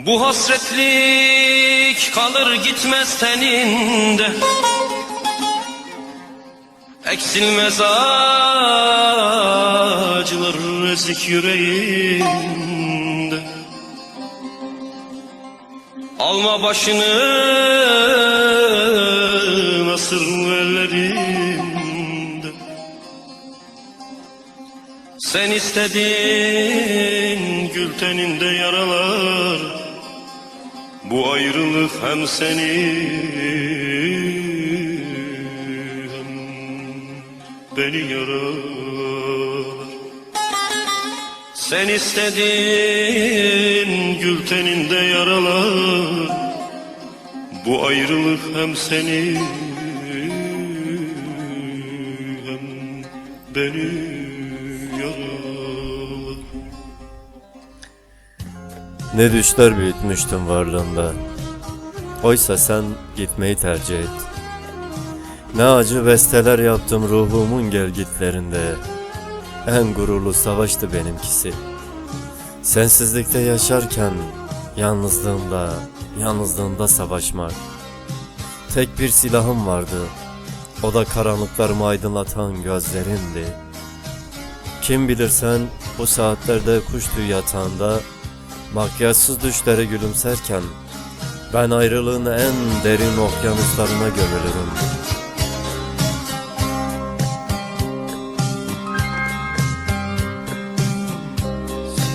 Bu hasretlik kalır gitmez teninde, eksilmez acılar ezik yüreğinde. Alma başını nasırlı ellerinde. Sen istedin gül teninde yaralar, bu ayrılık hem seni hem beni yaralar. Sen istedin gül teninde yaralar, bu ayrılık hem seni hem beni yaralar. Ne düşler büyütmüştüm varlığında, oysa sen gitmeyi tercih et. Ne acı besteler yaptım ruhumun gelgitlerinde, en gururlu savaştı benimkisi. Sensizlikte yaşarken yalnızlığında savaşmak. Tek bir silahım vardı, o da karanlıklarımı aydınlatan gözlerindi. Kim bilir sen bu saatlerde kuş tüyü yatağında, makyajsız düşlere gülümserken, ben ayrılığın en derin okyanuslarına gömülürüm.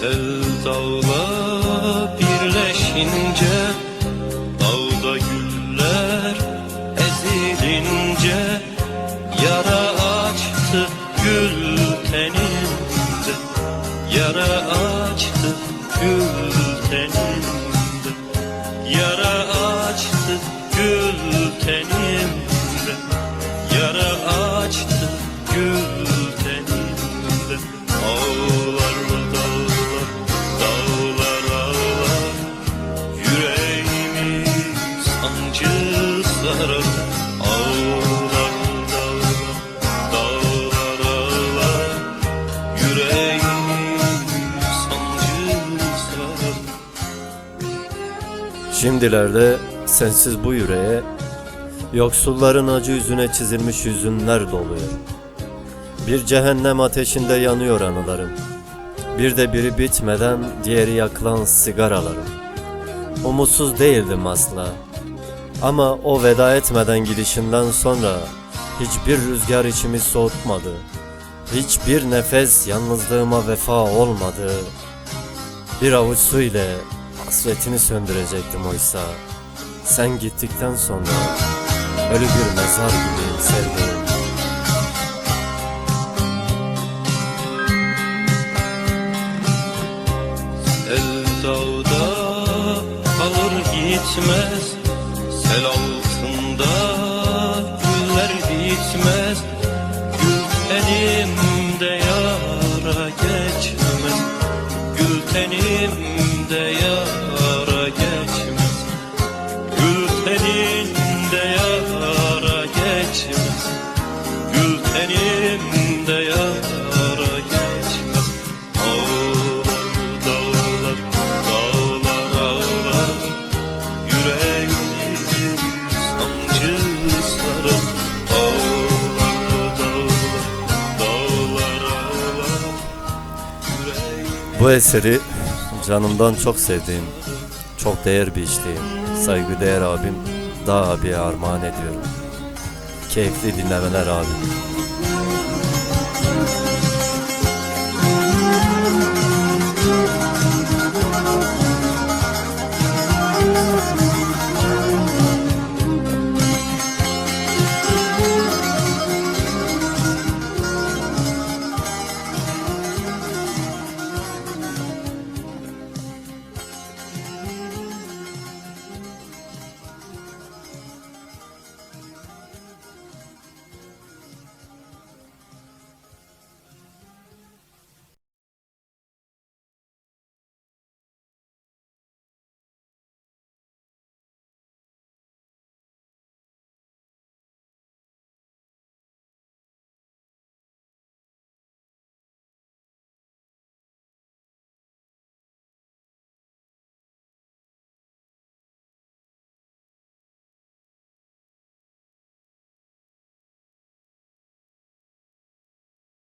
Sevdayla birleşince, dağda güller ezilince, yara açtı gül teninde, yara açtı gül teninde, yara açtı gül teninde, yara açtı gül teninde. Ağlar dağlar, dağlar ağlar, yüreğimi sancı sarar. Ağlar dağlar, dağlar ağlar, yüreğimi sancı sarar. Şimdilerde sensiz bu yüreğe, yoksulların acı yüzüne çizilmiş hüzünler doluyor. Bir cehennem ateşinde yanıyor anılarım. Bir de biri bitmeden diğeri yakılan sigaralarım. Umutsuz değildim asla. Ama o veda etmeden gidişinden sonra hiçbir rüzgar içimi soğutmadı. Hiçbir nefes yalnızlığıma vefa olmadı. Bir avuç su ile hasretini söndürecektim oysa. Sen gittikten sonra ölü bir mezar gibiyim sevdiğim. Sevdada kalır gitmez, sel altında güller bitmez. Gül tenimde yara geçmez, gül tenimde yara geçmez, gül teninde yara geçmez, gül tenimde yara geçmez. Ağlar dağlar, dağlar ağlar, yüreğimi sancı sarar. Ağlar dağlar, dağlar ağlar, yüreğimi. Bu eseri canımdan çok sevdiğim, çok değer biçtiğim, saygıdeğer abim Dağ abiye armağan ediyorum. Keyifli dinlemeler abim.